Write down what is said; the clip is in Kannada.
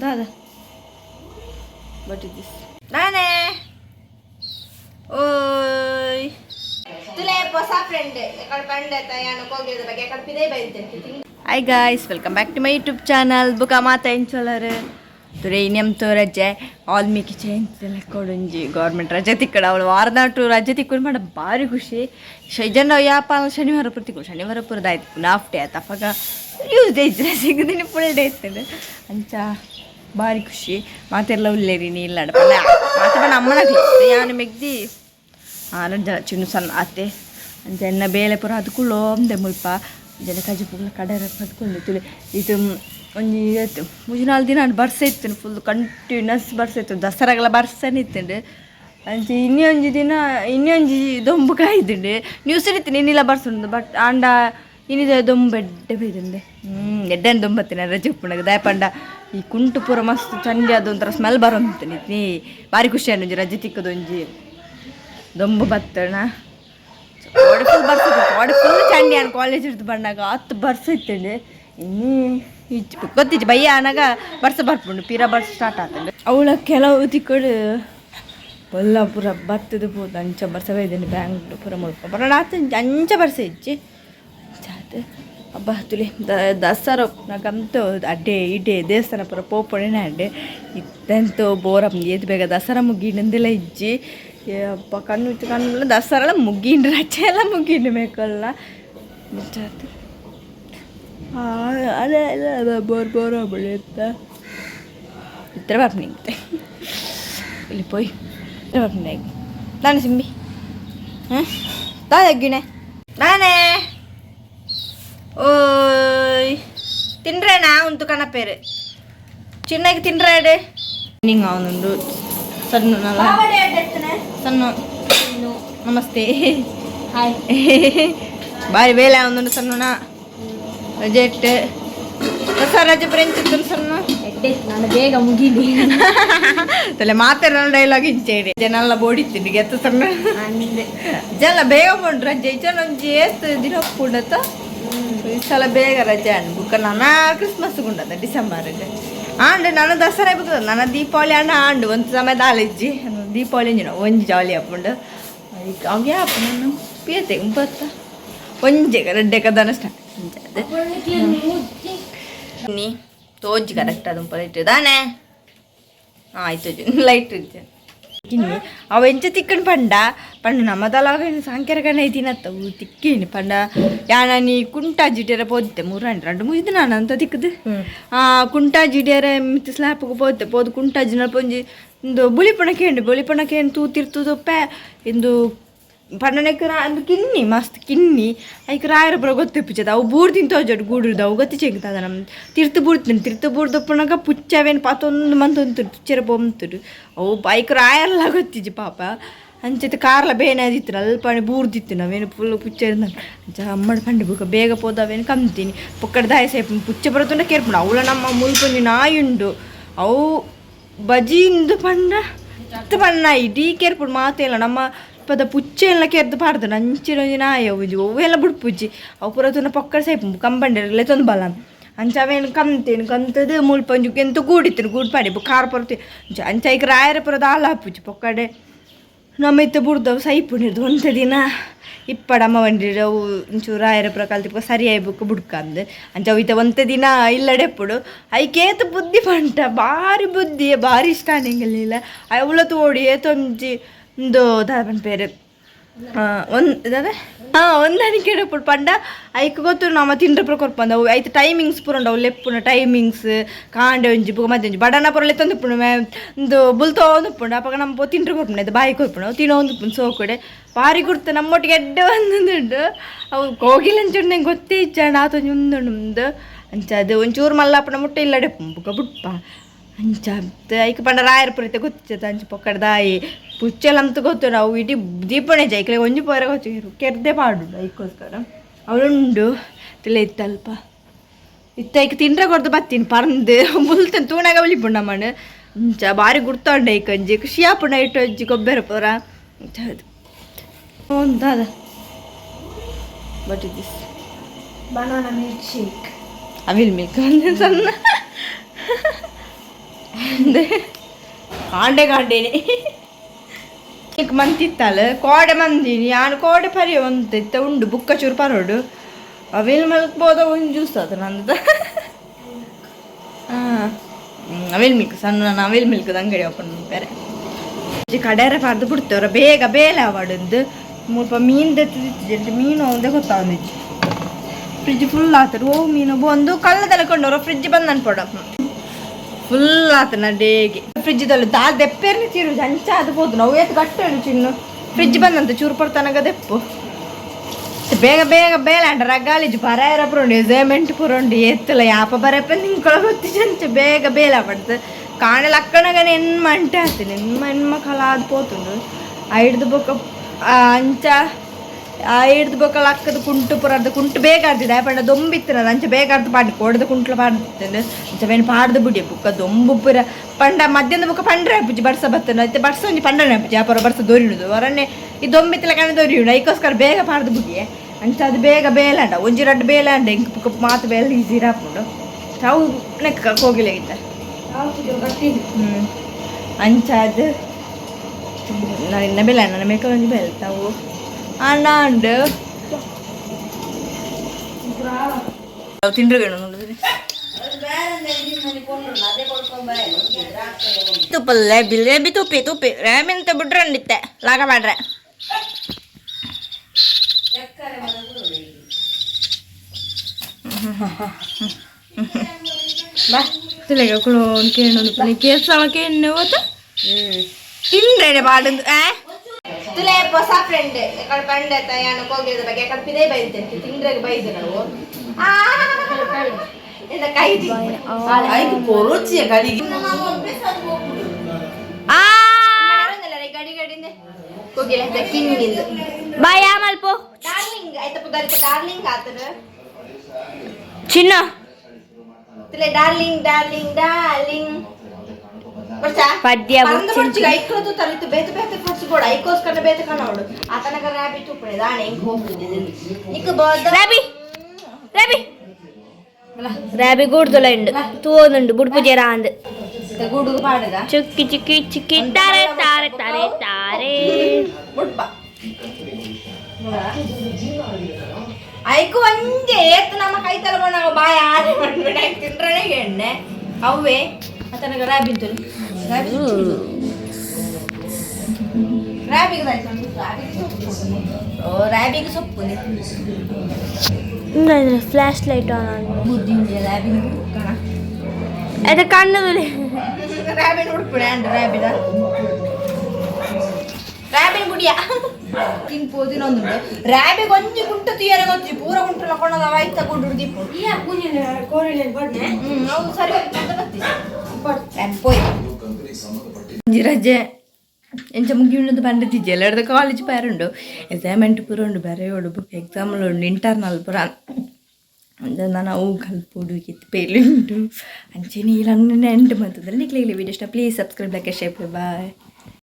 दादा what is this nane oi tule posa friend ekkada pandeta yanu kogiyada ಬಗ್ಗೆ ekkada pide bayinte hi guys welcome back to my youtube channel buka mata encholaru todayinem to raje all me kitchen telekodunji government raje tikkada avಳು ವಾರದಾಟು raje tikkun ಮಾಡ ಬಾರಿ ಖುಷಿ ಶೈಜನ ಯಾಪ ಶನಿವಾರ ಪ್ರತಿಕೂಲ ಶನಿವಾರ ಪುರದಾಯ್ತು ನಾಫ್ ಡೇ ತಫಗ ಯೂಸ್ ಡೇ ಇದ್ರೆ ಸಿಗದಿನಿ ಫುಲ್ ಡೇ ಇರ್ತದೆ ಅಂಚ ಬಾರಿ ಖುಷಿ ಮಾತೆಲ್ಲ ಉಲ್ಲೇರಿ ನೀಲ್ಲ ಮಾತೆ ಬಣ್ಣ ಅಮ್ಮನ ಯಾನು ಮೆಗ್ದಿ ಜನ ಚಿನ್ನು ಸಣ್ಣ ಆತೆ ಅಂಚೆನ್ನ ಬೇಳೆ ಪುರ ಅದಕ್ಕೂ ಒಂದೆ ಮುಲ್ಪ ಜನ ಕಜಿ ಪುಲ್ಲ ಕಡರ ಪದ್ಕೊಂಡಿತ್ತು ಇದು ಒಂಜಿ ಇತ್ತು ಮುಜಿನಾಲ್ ದಿನ ಬರ್ಸ ಇತ್ತು ಫುಲ್ ಕಂಟಿನ್ಯೂಸ್ ಬರ್ಸ ಇತ್ತು ದಸರಾಗೆಲ್ಲ ಬರ್ಸನೇ ಇತ್ತಂಡು ಅಂಚೆ ಇನ್ನೊಂಜಿ ದಿನ ಇನ್ನೊಂಜಿ ದೊಂಬು ಕಾಯ್ದುಂಡು ನ್ಯೂಸ್ ಇತ್ತು ಇನ್ನಿಲ್ಲ ಬರ್ಸುಂಡು ಬಟ್ ಆಂಡ ಇನ್ನಿದ ದೊಂಬು ಎಡ್ಡೆ ಬೈದಂಡೆ ಎಡ್ಡೆನ್ ದೊಂಬತ್ತಿನ ರಜೆ ಉಪ್ಪುಂಡಾಗ ದಯಪಂಡ ಈ ಕುಂಟು ಪೂರ ಮಸ್ತ್ ಚಂಡಿ ಅದೊಂಥರ ಸ್ಮೆಲ್ ಬರೋಂತ ನೀ ಭಾರಿ ಖುಷಿ ಅನ್ನೊಂಜಿ ರಜೆ ತಿಕ್ಕದೊಂಜಿ ದೊಂಬು ಬತ್ತಣ ಓಡಿ ಫುಲ್ ಬರ್ಸಿತ್ತು ಓಡಿ ಫುಲ್ ಚಂಡಿ ಅನ್ ಕಾಲೇಜ್ ಇರ್ದು ಬಂದಾಗ 10 ಬರ್ಸ ಇತ್ತಂಡೆ ಇನ್ನೂ ಈಚೆ ಗೊತ್ತಿತ್ತು ಬಯ್ಯ ಅನ್ನಾಗ ಬರ್ಸ ಬರ್ಪುಂಡು ಪೀರ ಬರ್ಸ ಸ್ಟಾರ್ಟ್ ಆಗ್ತಂಡೆ ಅವಳ ಕೆಲವು ತಿಕ್ಕಡು ಕೊಲ್ಲಾಪುರ ಬತ್ತದ ಪೋದು ಅಂಚ ಬರ್ಸ ಬೈದೇನೆ ಬ್ಯಾಂಗ್ಳೂರು ಪುರ ಮುಲ್ಪ ಬರೋಣ ಆತ ಅಂಚ ಬರ್ಸ ಇಚ್ಚಿ ಚಾತ ಹಬ್ಬ ತುಲಿ ದಸರಾ ನಾಗಂತೂ ಅಡ್ಡೆ ಇಡ್ಡೆ ದೇವಸ್ಥಾನ ಪುರ ಪೋಪಣೆನೇ ಅಡ್ಡೆ ಇತ್ತಂತೂ ಬೋರಪ್ಪ ಏದು ಬೇಗ ದಸರಾ ಮುಗಿಂದೆಲ್ಲ ಇಜ್ಜಿ ಅಪ್ಪ ಕಣ್ಣು ಕಣ್ಣು ದಸರಾ ಮುಗಿಂಡ್ರೆ ರಜೆ ಎಲ್ಲ ಮುಗಿಂಡು ಮೇಕಲ್ಲ ಮುಚ್ಚಾತು ಅದೇ ಅದ ಬೋರ್ ಬೆಳೆಯುತ್ತ ಇತ್ರ ಬಾಪ್ನಿ ಇಲ್ಲಿ ಪೋಯ್ ಇತ್ರ ಬಾಪ್ನಿ ನಾನು ಸಿಂಬಿ ಹಾಂ ತಾಗಿಣೆ ನಾನೇ ಓಯ್ ತಿನ್ರೇನಾ ಉಂಟು ಕಣಪೇರು ಚಿನ್ನಾಗಿ ತಿನ್ರಾಡೆ ನಿಂಗೆ ಅವನೊಂದು ಸಣ್ಣ ಸಣ್ಣ ನಮಸ್ತೆ ಹಾಯ್ ಬಾರಿ ಬೇಲೆ ಅವನೊಂದು ಸಣ್ಣ ರಜೆ ಇಟ್ಟು ಹೊಸ ರಜೆ ಫ್ರೆಂಚ್ ಇತ್ತು ಸಣ್ಣ ನಾನು ಬೇಗ ಮುಗಿಲಿ ತಲೆ ಮಾತಾಡೋ ಡೈಲಾಗ್ ಇಂಚೇಡಿ ಜನೆಲ್ಲ ಬೋಡಿತೀನಿ ಗೆತ್ತ ಸಣ್ಣ ಜನ ಬೇಗ ಬಂದು ರಜೆ ಈಚನೊಂಜಿ ಏತು ದಿನ ಪುಂಡತ್ತ ಈ ಸಲ ಬೇಗ ರಜೆ ಅಣ್ಣ ಬುಕ್ಕ ನನ್ನ ಕ್ರಿಸ್ಮಸ್ ಗುಂಡದ ಡಿಸೆಂಬರ್ಗೆ ಆಂಡು ನಾನು ದಸರಾ ಬರ್ತದೆ ನನ್ನ ದೀಪಾವಳಿ ಅಣ್ಣ ಆಂಡು ಒಂದು ಸಮಯದ ಆಲಿಜ್ಜಿ ದೀಪಾವಳಿ ಅಂಜಿನ ಒಂಜಿ ಜಾಲಿ ಹಾಕೊಂಡು ಈಗ ಅವ್ಗೆ ಹಾಪ ನಾನು ಪೀತೆ ಬತ್ತ ಒಂಜೆ ರೆಡ್ಡೆ ಕದನ ಸ್ಟಾರ್ಟ್ ನೀ ತೋಜಿ ಕರೆಕ್ಟ್ ಅದು ಲೈಟ್ ಇದಾನೆ ಆಯ್ತು ಲೈಟ್ ಇದ್ದೆ ತಿನ್ನಿ ಅವ ಎಂಚ ತಿಕ್ಕಣ್ ಪಂಡ ನಮ್ಮದಲ್ಲ ಸಾಂಕ್ಯರಗಣ ತಿನ್ನತ್ತವು ತಿಕ್ಕೇನಿ ಪಂಡ ಯಾನಿ ಕುಂಟಾ ಜಿಡ್ಯರ ಪೋದ್ದೆ 3 ಮುಗಿದು ನಾನು ಅಂತ ತಿಕ್ಕದು ಕುಂಟಾ ಜಿಡ್ಯರ ಮಿತ್ ಸ್ಲ್ಯಾಪ್ಗೆ ಪೋದು ಕುಂಟಾ ಜಿನ ಪೊಂಜಿ ಇಂದು ಬುಳಿಪಣಕ್ಕೆ ಏನು ತೂತಿರ್ತದು ಇಂದು ಪಂಡನೆಕ್ಕ ಅಂದು ಕಿನ್ನಿ ಮಸ್ತ್ ಕಿನ್ನಿ ಐಕ್ ರಾಯರ ಬರೋ ಗೊತ್ತಿಪ್ಪುಚ್ಚದ ಅವು ಬೂರ್ ತಿಂತೋಜಡ್ ಗೂಡಿರ್ದು ಅವು ಗೊತ್ತಿ ಚೆಗ್ತದ ನಮ್ಮ ತಿರ್ತು ಬೂರ್ದಪ್ಪನಾಗ ಪುಚ್ಚವೇನು ಪಾತೊಂದು ಮಂತೊಂದು ತುಚ್ಚರ ಪೊಂತುಡು ಅವು ಐಕ್ ರಾಯರೆಲ್ಲ ಗೊತ್ತಿಜ್ಜಿ ಪಾಪ ಅಂಚೆ ಕಾರ್ಲ ಬೇನೆ ಆದಿತ್ತು ಅಲ್ಪಣಿ ಬೂರ್ದಿತ್ತು ನಾವೇನು ಫುಲ್ ಪುಚ್ಚ ಅಂಚ ಅಮ್ಮಡ ಪಂಡಿ ಬುಕ್ಕ ಬೇಗ ಪೋದವೇನು ಕಮ್ತೀನಿ ಪೊಕ್ಕಡ ದಾಯ ಸೇಪು ಪುಚ್ಚ ಬರೋತುಂಡ ಕೇರ್ಪುಂಡು ಅವಳ ನಮ್ಮ ಮುಲ್ಪೊಂಜಿ ನಾಯುಂಡು ಅವು ಬಜಿಂದು ಪಂಡ ಪಣ್ಣ ಇಡೀ ಕೇರ್ಪುಂಡು ಮಾತೇ ಇಲ್ಲ ನಮ್ಮ ಪದ ಪುಚ್ಚೆ ಎಲ್ಲ ಕೆರ್ದು ಪಾಡ್ದು ನಂಚಿನೊಂಜಿ ನಾಯಿ ಅವುಜಿ ಅವೆಲ್ಲ ಬಿಡ್ಪುಜ್ಜಿ ಅವು ಪುರತುನ ಪೊಕ್ಕಡ ಸೇಪು ಕಂಬಂಡೆ ತೊಂದು ಬಲ ಅಂಚ ಅವೇನು ಕಮ್ತೇನು ಕಂತದು ಮುಲ್ಪಂಜು ಎಂತ ಗೂಡಿತ್ತೇನು ಗೂಡು ಪಾಡಿ ಖಾರ ಪರ್ತಿ ಅಂಚ ಈಗ ರಾಯರ ಪುರದ ಹಾಲು ಹಾಪುಜಿ ಪೊಕ್ಕಡೆ ನಮ್ಮ ಇತ್ತು ಬುಡ್ದವು ಸೈಪುಣಿರ್ದು ಒಂದು ದಿನ ಇಪ್ಪಡಮ್ಮ ಬಂದಿರವು ಒಂಚೂರು ರಾಯರ ಪುರ ಕಲ್ತಿಪ್ಪ ಸರಿಯಾಗಿ ಬುಕ್ ಬುಡ್ಕಂದು ಅಂಚ ಅವಿತ ಒಂದು ದಿನ ಇಲ್ಲಡೆಪ್ಪುಡು ಐಕೇತು ಬುದ್ಧಿ ಪಂಟ ಭಾರಿ ಬುದ್ಧಿ ಭಾರಿ ಇಷ್ಟ ನಿಂಗೆಲ್ಲ ಅವಳ ತೋಡಿ ಏತೊಂಜಿ ಒಂದು ದಾದನ ಪೇರು ಒಂದು ಇದಾವೆ ಒಂದನಿ ಕೇಳಪ್ಪಡು ಪಂಡ ಐಕ್ ಗೊತ್ತು ನಮ್ಮ ತಿಂಡ್ರ ಪುರ ಕೊರ್ಪಂದ ಅವು ಐತೆ ಟೈಮಿಂಗ್ಸ್ ಪುರ ಅವು ಲೆಪ್ಪುನ ಟೈಮಿಂಗ್ಸ್ ಕಾಂಡೆ ಒಂಜಿ ಪುಗ ಮಧ್ಯ ಒಂಜಿ ಬಡನ ಪುರ ಲೆತ್ತೊಂದು ಪುಣ ಒಂದು ಬುಲ್ತೋ ಒಂದು ಪುಂಡ ಅಪ್ಪಾಗ ನಮ್ಮ ತಿಂಡ್ರ ಕೊರ್ಪುಣ ಇದು ಬಾಯಿ ಕೊರ್ಪುಣ ಅವು ತಿನ್ನೋ ಒಂದು ಪುಣ ಸೋಕಡೆ ಭಾರಿ ಗುರ್ತು ನಮ್ಮೊಟ್ಟಿಗೆ ಎಡ್ಡೆ ಒಂದೊಂದುಂಡು ಅವು ಕೋಗಿಲ್ಲ ಅಂಚುಂಡು ನಂಗೆ ಗೊತ್ತೇ ಇಚ್ಚಾಂಡ ಆತೊಂದು ಒಂದುಂಡು ಅಂಚ ಅದು ಒಂಚೂರು ಮಲ್ಲಪ್ಪನ ಮುಟ್ಟೆ ಇಲ್ಲಡೆ ಪುಂಬುಕ ಬುಟ್ಪ ಅಂಚ ಐಕ ಪಂಡ ರಾಯರ ಪುರಿತ ಗೊತ್ತಿಚ್ಚದ ಅಂಚ ಪೊಕ್ಕಡ ದಾಯಿ ಪುಚ್ಚೆಲ್ಲಂತ ಗೊತ್ತು ನಾವು ಇಡೀ ದೀಪಣೆ ಜೈಕ್ಲೆ ಒಂಜಿ ಪೋರ ಗೊತ್ತು ಕೆರ್ದೆ ಪಾಡು ಐಕೋಸ್ಕರ ಅವಳುಂಡು ತಿಳಿ ಇತ್ತಲ್ಪ ಇತ್ತೈಕ ತಿಂಡ್ರೆ ಕೊಡ್ದು ಬತ್ತೀನಿ ಪರಂದು ಮುಲ್ತನ್ ತೂಣಾಗ ಬಲಿಪುಂಡ ಮಣ್ಣು ಅಂಚ ಭಾರಿ ಗುರ್ತೊಂಡೆ ಐಕೊಂಜಿ ಖುಷಿಯಾಪುಣ ಇಟ್ಟು ಅಜ್ಜಿ ಕೊಬ್ಬರ ಪೋರ ಅಂಚ ಅದು ಒಂದಾದ but this banana milk shake ಅವಿಲ್ ಮಿಲ್ಕ್ ಸಣ್ಣ ಕಾಂಡೆ ಕಾಂಡೇನೆ ಈಗ ಮಂತಿತ್ತಲ್ಲ ಕೋಡೆ ಮಂದಿನಿ ನಾನು ಕೋಡೆ ಪರಿ ಒಂದಿತ್ತ ಉಂಡು ಬುಕ್ಕ ಚೂರು ಪರೋಡು ಅವೇನು ಮಲ್ಕ್ಬೋದ ಒಂದು ಜ್ಯೂಸ್ ಅದು ನಂದು ಹಾಂ ಅವೇಲ್ ಮಿಲ್ಕ್ ಸಣ್ಣ ಅವೇಲ್ ಮಿಲ್ಕ್ ಅಂಗಡಿ ಓಪನ್ ಬೇರೆ ಕಡೆಯರ ಪರ್ದು ಬಿಡ್ತೇವ್ರ ಬೇಗ ಬೇಲೆ ಆವಾಡಂದು ಮುಲ್ಪ ಮೀನು ತೆತ್ತಿದ್ದು ಮೀನು ಒಂದೇ ಗೊತ್ತಾವಂದಿಚ್ಚಿ ಫ್ರಿಜ್ ಫುಲ್ ಆತರು ಓ ಮೀನು ಒಂದು ಕಲ್ಲ ತಲೆಕೊಂಡವ್ರ ಫ್ರಿಜ್ ಬಂದು ಅನ್ಪೋಡ ಫುಲ್ ಆತನ ಡೇಗೆ ಫ್ರಿಜ್ದಲ್ಲಿ ದಾಲ್ ದೆಪ್ಪೇರ್ನಿ ಚೀರು ಅಂಚ ಅದು ಹೋದು ನಾವು ಏತು ಗಟ್ಟೇನು ಚಿನ್ನು ಫ್ರಿಜ್ ಬಂದಂತ ಚೂರು ಪಡ್ತಾನಾಗ ದೆಪ್ಪು ಬೇಗ ಬೇಗ ಬೇಲಾಂಡ ರಗಾಲಿಜು ಪರಾಯರ ಪುರೋಂಡು ಎಸೈಮೆಂಟ್ ಪುರೋಂಡು ಎತ್ತಲ ಯಾಪ ಬರಪ್ಪ ನಿಂಕೊಳ ಗೊತ್ತಿಜಂಚ ಬೇಗ ಬೇಲ ಪಡ್ತು ಕಾಣಲ ಅಕ್ಕನಗನೆ ಎನ್ಮ ಅಂಟೆ ಆಗ್ತೀನಿ ಎನ್ಮ ಕಲ ಅದು ಪೋತುಂಡು ಐಡ್ದು ಬೊಕ್ಕ ಅಂಚ ಹಿಡ್ದು ಬೊಕ್ಕಲ ಅಕ್ಕದ ಕುಂಟು ಪುರದ್ದು ಕುಂಟು ಬೇಗ ಆಡ್ತಿದ್ದೆ ಪಂಡ ದೊಂಬಿತ್ತಿನ ಅಂಚೆ ಬೇಗ ಆಡ್ದು ಪಾಡಿ ಕೊಡದು ಕುಂಟ್ಲು ಪಾಡ್ತಿದ್ದೆ ಅಂಚ ಬೇನೆ ಪಾಡ್ದು ಬಿಡಿ ಬುಕ್ಕ ದೊಂಬು ಪುರ ಪಂಡ ಮಧ್ಯಾಹ್ನ ಬುಕ್ಕ ಪಂಡ್ರೆ ಹಾಪಿಜಿ ಬಡ್ಸ ಬತ್ತನ ಐತೆ ಬಡ್ಸ ಒಂಜಿ ಪಂಡನೆ ಹಾಪಿಜಿ ಅಪರ ಬಡ್ಸ ದೊರಿಯುದು ಹೊರನ್ನೇ ಈ ದೊಂಬಿತ್ತಿಲ ಕಣ ದೊರಿಯುಡು ಐಕೋಸ್ಕರ ಬೇಗ ಪಾಡ್ದು ಬಿಡಿ ಅಂಚ ಅದು ಬೇಗ ಬೇಲಾಂಡ ಒಂಜಿ ರಡ್ಡು ಬೇಲಾಂಡ ಇಂಕ ಬುಕ್ಕ ಮಾತು ಬೇಲೆ ಈಸಿ ಹಾಕೊಂಡು ಅವು ನೆಕ್ಕ ಕೋಗಿಲೆಗಿತ್ತ ಅಂಚ ಅದು ನನ್ನ ಬೇಲ ನನ್ನ ಮೇಕಲ್ ಒಂಜಿ ಬೇಲ್ತಾವು ಅಣ್ಣಾಂಡು ತಿಂಡ್ರಗೇನು ತುಪ್ಪಲ್ಲ ರೇಬಿ ತುಪ್ಪಿ ರೇಬಿ ಅಂತ ಬಿಟ್ರೆ ಅಂದಿತ್ತೆ ಲಾಗ ಮಾಡ್ರೆ ಬಾ ತಿಳಗ ಕುಳೋನ್ ಕೇಳೋದು ಪನಿ ಕೇಳ್ಸವಕ್ಕೆ ಎಣ್ಣೆ ಹೋತ ತಿಂಡ್ರೇನೆ ಬಾಡಂದು ತುಲೆ ಹೊಸ ಫ್ರೆಂಡ್ ಎಕಡೆ ಪಂಡ ಯಾನು ಕೋಗಿದ ಬಗ್ಗೆ ಎಕಡೆ ಪಿದೇ ಬೈತೆ ತಿಂಡ್ರಾಗ ಬೈದು ನಾವು ಎಂತ ಕೈ ಐದು ಪೊರುಚಿಯ ಗಡಿಗೆ ಗಡಿ ಗಡಿಂದೆ ಕೋಗಿಲ ಕಿನ್ನಿಂದು ಬಾಯ್ ಆಮಲ್ಪೋ ಡಾರ್ಲಿಂಗ್ ಆಯ್ತಪ್ಪ ದರಿತ ಡಾರ್ಲಿಂಗ್ ಆತನ ಚಿನ್ನ ತುಲೆ ಡಾರ್ಲಿಂಗ್ ಡಾರ್ಲಿಂಗ್ ಡಾರ್ಲಿಂಗ್ ಪದ್ಯ ಐಕ್ಲದು ತಲಿತು ಬೇತೆ ಬೇತೆ ಪಡ್ಸಿಕೊಡು ಐಕೋಸ್ಕರ ಬೇತೆ ಕಣೋಡು ಆತನಗ ರಾಬಿ ತುಪ್ಪಣೆ ದಾಣೆ ಹೆಂಗೆ ಹೋಗ್ತಿದ್ದೆ ನಿಕ್ಕ ರಾಬಿ ರಾಬಿ ರಾಬಿ ಗೂಡ್ದಲ್ಲ ಇಂಡು ತೂದುಂಡು ಬುಡ್ಪುಜೆ ರಾಂದ್ ಗೂಡುಗು ಪಾಡದ ಚುಕ್ಕಿ ಚುಕ್ಕಿ ಚುಕ್ಕಿ ತಾರೆ ತಾರೆ ತಾರೆ ತಾರೆ ಬುಡ್ಪ ಐಕು ಒಂದೇ ಏತು ನಮ್ಮ ಕೈ ತಲಬ ನಾವು ಬಾಯ ಆನೆ ಮಾಡ್ಬೇಡ ತಿಂಡ್ರನೆ ಎಣ್ಣೆ ಅವೇ ಆತನಗ ರಾಬಿ ತುಳು ರ್ಯಾಬಿಗೆ ಸೊಪ್ಪು ಫ್ಲಾಶ್ ಲೈಟ್ ಆನ್ ಅದು ಕಣ್ಣದಲ್ಲಿ ರ್ಯಾಬಿನ ಉಡುಪುಡೆ ಅಂಡ ರ್ಯಾಬಿನ ರ್ಯಾಬಿನ ಗುಡಿಯ ತಿನ್ಪೋದು ಇನ್ನೊಂದು ರ್ಯಾಬಿಗೆ ಒಂಜಿ ಗುಂಟು ತೀಯರ ಗೊತ್ತಿ ಪೂರ ಗುಂಟು ಲಕೊಂಡದ ಆಯ್ತಾ ಗುಂಡು ದೀಪು ಹೌದು ಸರಿ പോയി ರಜೆ ಎಂಚ ಮುಗಿಯುಣ್ಣದು ಬಂದಿದ್ದೆ ಎಲ್ಲರದ ಕಾಲೇಜ್ ಪೇರುಂಡು ಅಸೈನ್ಮೆಂಟ್ ಪೂರ ಉಂಡು ಬರೆಯೋಡು ಬುಕ್ ಎಕ್ಸಾಮ್ಲು ಉಂಡು ಇಂಟರ್ನಲ್ ಪೂರ ಅಂದ ನಾವು ಕಲ್ಪೋಡು ಕಿತ್ತು ಪೇಲು ಉಂಟು ಅಂಚೆ ನೀಲ ಎಂಟು ಮಂತದಲ್ಲಿ ಕ್ಲಿಯರ್ಲಿ ವಿಡಿಯೋ ಇಷ್ಟ please subscribe like share bye.